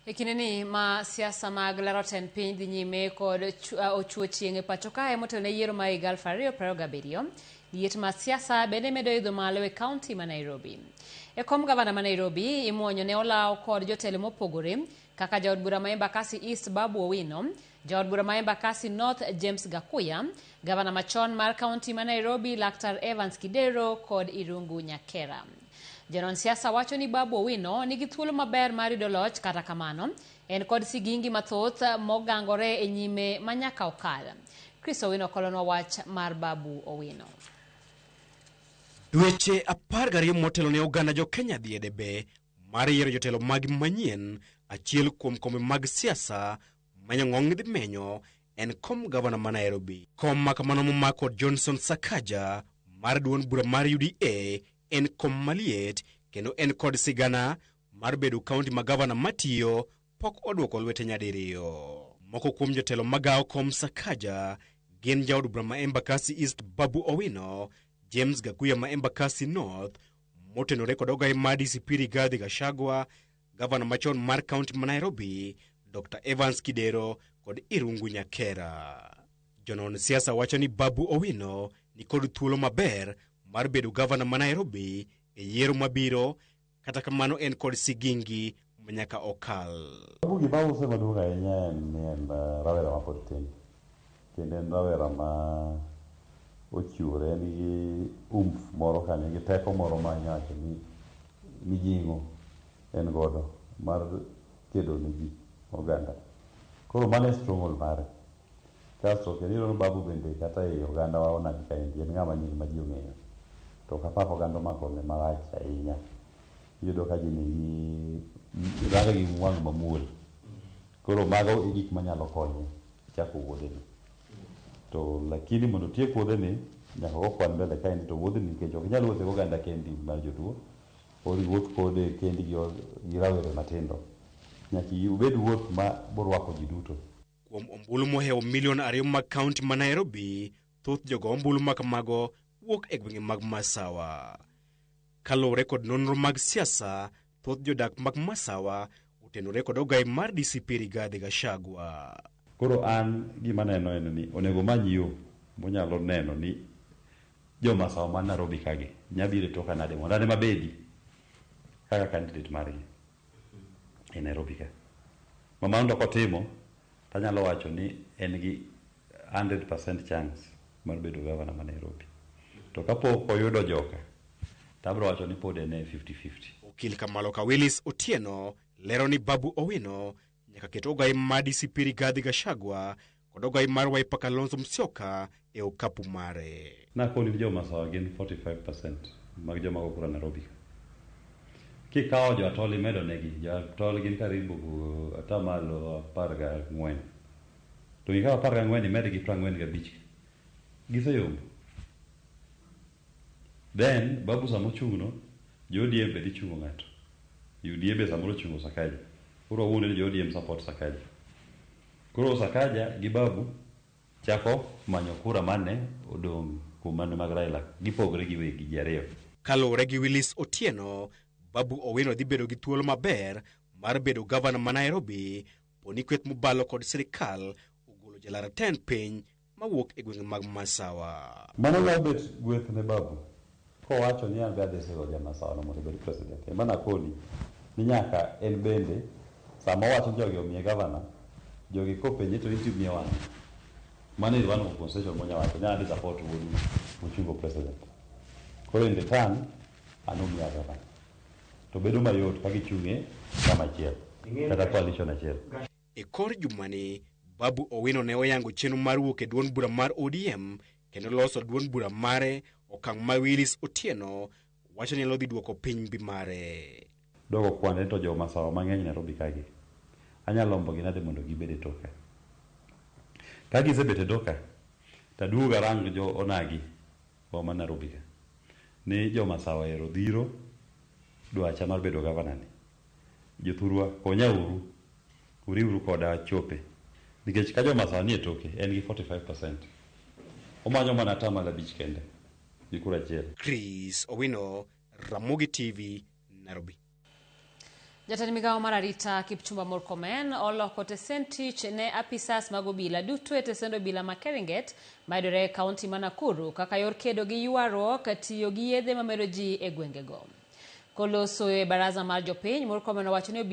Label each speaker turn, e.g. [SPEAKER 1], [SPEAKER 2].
[SPEAKER 1] Ikineni ma siasa mag laro tend piny dhi nyime kod ochuo chieng' e pacho kae motelo yiero ma higa 2027. Liet ma siasa bende medo idho malo e kaunti ma Nairobi. E kom gavana ma Nairobi, imuonyo ne olaw kod jotelo mopogore kaka jaod bura ma Embakasi East Babu Owino, jaod bura ma Embakasi North James Gakuya, gavana machon mar kaunti ma Nairobi Laktar Evans Kidero kod Irungu Nyakera. Janon siasa wacho ni Babu Owino nigi thuolo maber mar yudo loch, kata kamano en kod sigingi mathoth mogangore e nyime manyaka okal. Chris Owino kolonwa wach mar Babu Owino.
[SPEAKER 2] Dweche 12 motelo ne oganda jo Kenya dhi e debe mar yiero jotelo mag manyien. Achiel kuom kombe mag siasa manyang'ong dhi menyo en kom gavana ma Nairobi. Kom makamano momako Johnson Sakaja mar duond bura mar UDA en kom maliet, kendo en kod sigana mar bedo kaunti ma gavana matiyo pok odwoko lwete nyadiriyo. Moko kuom jotelo magawo kom Sakaja gin jaod bura ma Embakasi East Babu Owino, James Gakuya ma Embakasi North, motenore kod ogai ma DCP Rigathi Gachagua, gavana machon mar kaunti ma Nairobi Dr. Evans Kidero kod Irungu Nyakera. Jonon siasa wacho ni Babu Owino ni kod thuolo maber mar bedo gavana ma Nairobi e yiero mabiro, kata kamano en kod sigingi manyaka okal.
[SPEAKER 3] Babu ose maduong' ahinya en rawera ma pod tin, kendo en rawera ma ochiwore, en gi moro kanyo, gi teko moro ma nyaka ni mijing'o en godo mar kedo ne ji oganda. Koro mano e stronghold mare. Kasto kendo Babu bende kata e oganda wa onagi kaendi en ng'ama nying ma ji ong'eyo. To kapako oganda makone marach ahinya. Iyudo ka ji nigi range gi wang' mamuol. Koro mago e gik manyalo konye chako wuodheni. To lakini mondo tiek wuodheni nyaka okwan mbele kaendi, to wuodheni nikech ok nyal wuothe oganda kendi mar jotuo, or wuoth kode kendi gi rawere matindo. Nyaka ubed wuoth ma borwako ji duto.
[SPEAKER 2] Kuom ombulu mohewo milion 2 mag kaunti ma Nairobi, thoth jogo ombulu makamago wuok e gwenge mag Masawa. Kalore kod nonro mag siasa, thoth jodak mag Masawa otenore kod ogai mar DCP Rigathi Gachagua.
[SPEAKER 3] Koro an gima neno en ni onego many yo monyalo neno ni jo Masawa man Nairobi kage nyabire toka nade mondo ane mabedi kaka candidate margi e Nairobi ka. Mama ndo kotimo, tanyalo wacho ni en gi 100% chance mar bedo gavana ma Nairobi. To kapok oyudo joka, tabro wacho ni pod en 50-50.
[SPEAKER 2] Okil Kamalo Kawilis Otieno lero ni Babu Owino nyaka keto ogai ma DCP Rigathi Gachagua kod ogai mar Wiper Kalonzo Musyoka e okapu mare.
[SPEAKER 3] Nakoni jo Masawa gin 45% mag joma okura Nairobi. Kikawo jo atoli medo negi, jo atoli gin karibu atamalo 14. To ikawo 14 imed gi 45. Giseyombo. Then Babu samo chung'no, jo ODM be dhi chung'o ng'ato. UDA be samoro chung'o Sakaja. Koro wuonde ni jo ODM support Sakaja. Koro Sakaja gi Babu chako manyo kura mane odong' kuom mane mag Raila. Gipogre gi wegi ji ariyo.
[SPEAKER 2] Kalore gi Willis Otieno, Babu Owino dhi bedo gi thuolo maber mar bedo gavana ma Nairobi poni kweth mobalo kod sirikal ogolo jalara tend piny mawuok e gwenge mag Masawa.
[SPEAKER 3] Mano nyalo bet gweth ne Babu kowacho ni an be adhi siro ja Masawa no mondo obed president. Mana koni ni nyaka en bende sama wacho jogi omiye gavana, jogi kopenje to iti miye wan. Mano is one of concession monya wacho ni adhi support wuodu mochungo president. Koro in the turn anomiya gavana. To bedo mayot ka gichung'e kama achiel kata coalition achiel.
[SPEAKER 2] E kor jumani, Babu Owino ne oyango chenro mar wuok e duond bura mar ODM kendo loso duond bura mare, okang' ma Willis Otieno wacho ni lo dhi duoko piny mbi mare.
[SPEAKER 3] Dogo kwande to jo Masawa mang'eny Nairobi kagi. Anyalo lombo gi nade mondo gibed e toka. Ka gisebet e toka, taduoga rang jo onagi ma Nairobi ka. Ni jo Masawa ero dhiro dwacha mar bedo gavana ni. Jothurwa konya uru, uriuru koda chope. Nikech ka jo Masawa ni e toke, en gi 45%. Omanyo mana atamalo 5 kende. Gikura achiel.
[SPEAKER 2] Chris Owino, Ramogi TV, Nairobi.
[SPEAKER 1] Jatend migawo mar arita Kipchumba Murkomen oloko tesend tich ne apisas mag obila duto e tesend obila ma Keringet mayudore e kaunti ma Nakuru kaka yor kedo gi ywaruok tiyo gi yedhe mamedo ji e gwengego. Koloso e baraza mar jopiny, Murkomen owacho ni